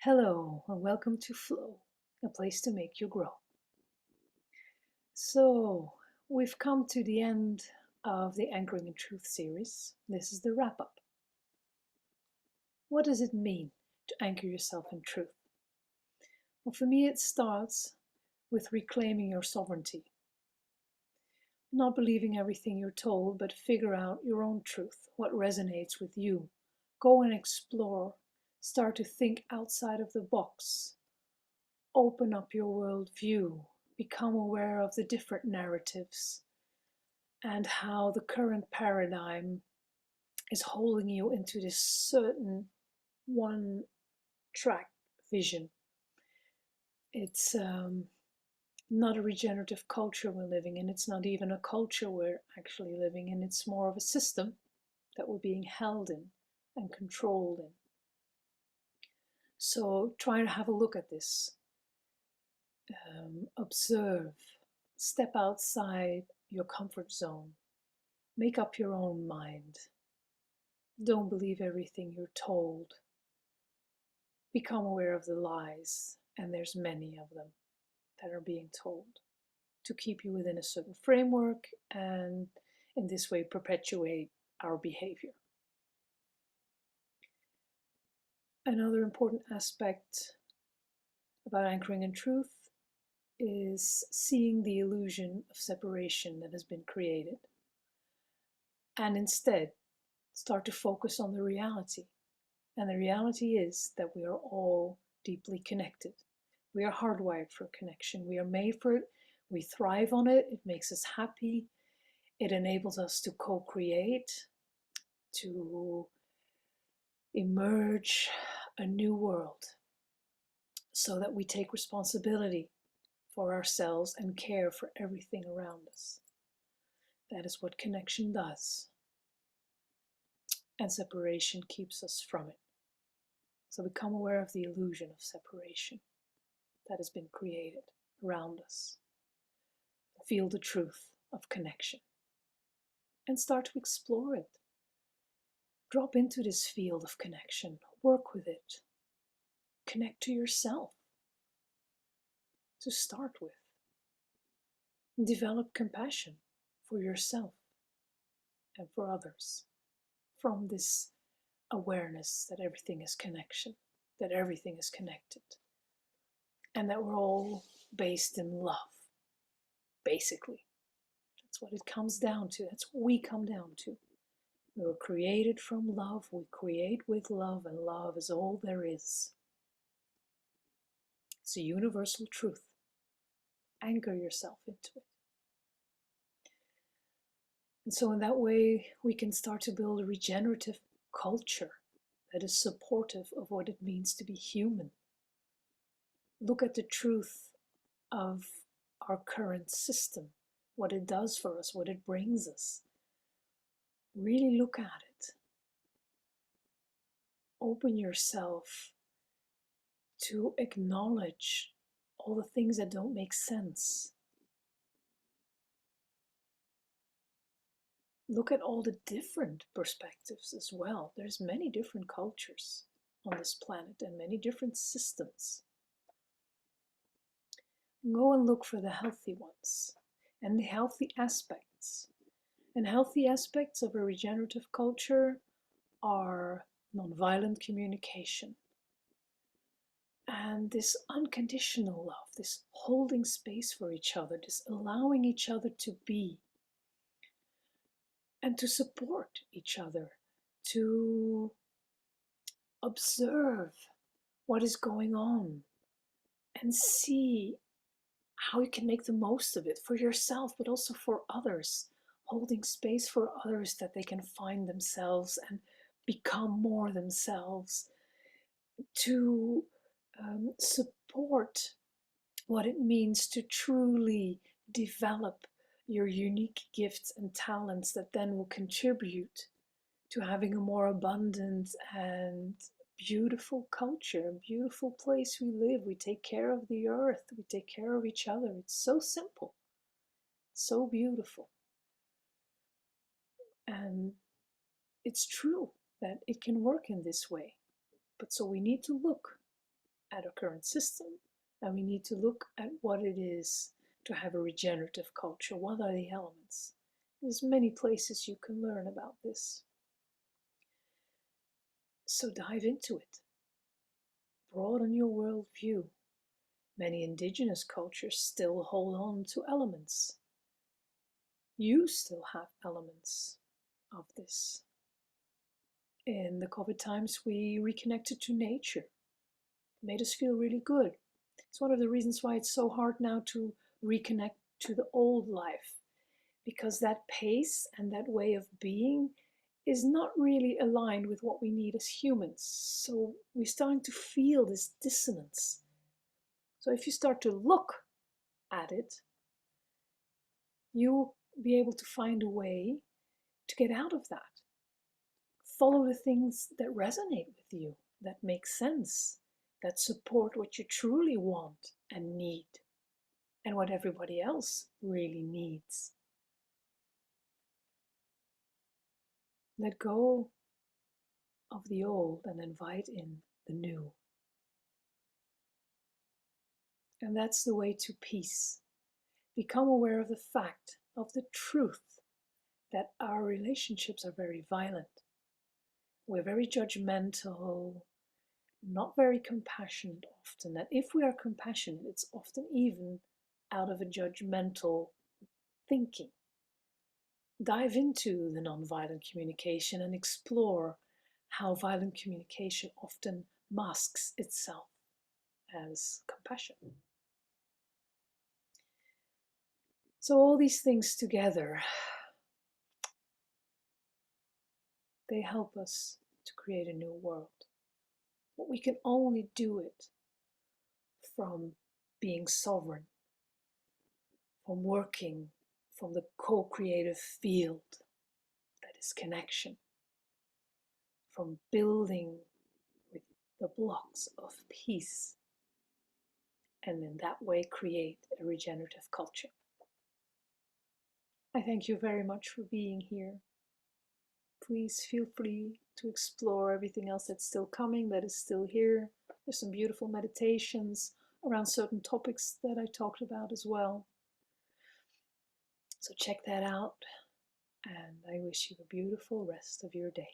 Hello, and welcome to Flow, a place to make you grow. So, we've come to the end of the Anchoring in Truth series. This is the wrap up. What does it mean to anchor yourself in truth? Well, for me, it starts with reclaiming your sovereignty. Not believing everything you're told, but figure out your own truth, what resonates with you. Go and explore. Start to think outside of the box. Open up your worldview, become aware of the different narratives and how the current paradigm is holding you into this certain one track vision. It's not a regenerative culture we're living in. It's not even a culture we're actually living in. It's more of a system that we're being held in and controlled in. So try to have a look at this. Observe, step outside your comfort zone, make up your own mind. Don't believe everything you're told. Become aware of the lies, and there's many of them that are being told to keep you within a certain framework and in this way perpetuate our behavior. Another important aspect about anchoring in truth is seeing the illusion of separation that has been created and instead start to focus on the reality. And the reality is that we are all deeply connected. We are hardwired for connection. We are made for it. We thrive on it. It makes us happy. It enables us to co-create, to emerge a new world so that we take responsibility for ourselves and care for everything around us. That is what connection does. And separation keeps us from it. So become aware of the illusion of separation that has been created around us. Feel the truth of connection and start to explore it. Drop into this field of connection, work with it, connect to yourself to start with. Develop compassion for yourself and for others from this awareness that everything is connection, that everything is connected, and that we're all based in love, basically. That's what it comes down to. That's what we come down to. We were created from love. We create with love, and love is all there is. It's a universal truth. Anchor yourself into it. And so in that way, we can start to build a regenerative culture that is supportive of what it means to be human. Look at the truth of our current system, what it does for us, what it brings us. Really look at it. Open yourself to acknowledge all the things that don't make sense. Look at all the different perspectives as well. There's many different cultures on this planet and many different systems. Go and look for the healthy ones and the healthy aspects. And healthy aspects of a regenerative culture are nonviolent communication and this unconditional love, this holding space for each other, this allowing each other to be and to support each other, to observe what is going on and see how you can make the most of it for yourself, but also for others, holding space for others that they can find themselves and become more themselves, to support what it means to truly develop your unique gifts and talents that then will contribute to having a more abundant and beautiful culture, a beautiful place we live. We take care of the earth, we take care of each other. It's so simple, so beautiful. And it's true that it can work in this way. But so we need to look at our current system, and we need to look at what it is to have a regenerative culture. What are the elements? There's many places you can learn about this. So dive into it. Broaden your worldview. Many indigenous cultures still hold on to elements. You still have elements of this. In the COVID times, we reconnected to nature. It made us feel really good. It's one of the reasons why it's so hard now to reconnect to the old life, because that pace and that way of being is not really aligned with what we need as humans. So we're starting to feel this dissonance. So if you start to look at it, you'll be able to find a way to get out of that. Follow the things that resonate with you, that make sense, that support what you truly want and need, and what everybody else really needs. Let go of the old and invite in the new. And that's the way to peace. Become aware of the fact, of the truth, that our relationships are very violent. We're very judgmental, not very compassionate often. And if we are compassionate, it's often even out of a judgmental thinking. Dive into the nonviolent communication and explore how violent communication often masks itself as compassion. So all these things together, they help us to create a new world. But we can only do it from being sovereign, from working from the co-creative field that is connection, from building with the blocks of peace, and in that way create a regenerative culture. I thank you very much for being here. Please feel free to explore everything else that's still coming, that is still here. There's some beautiful meditations around certain topics that I talked about as well. So check that out, and I wish you a beautiful rest of your day.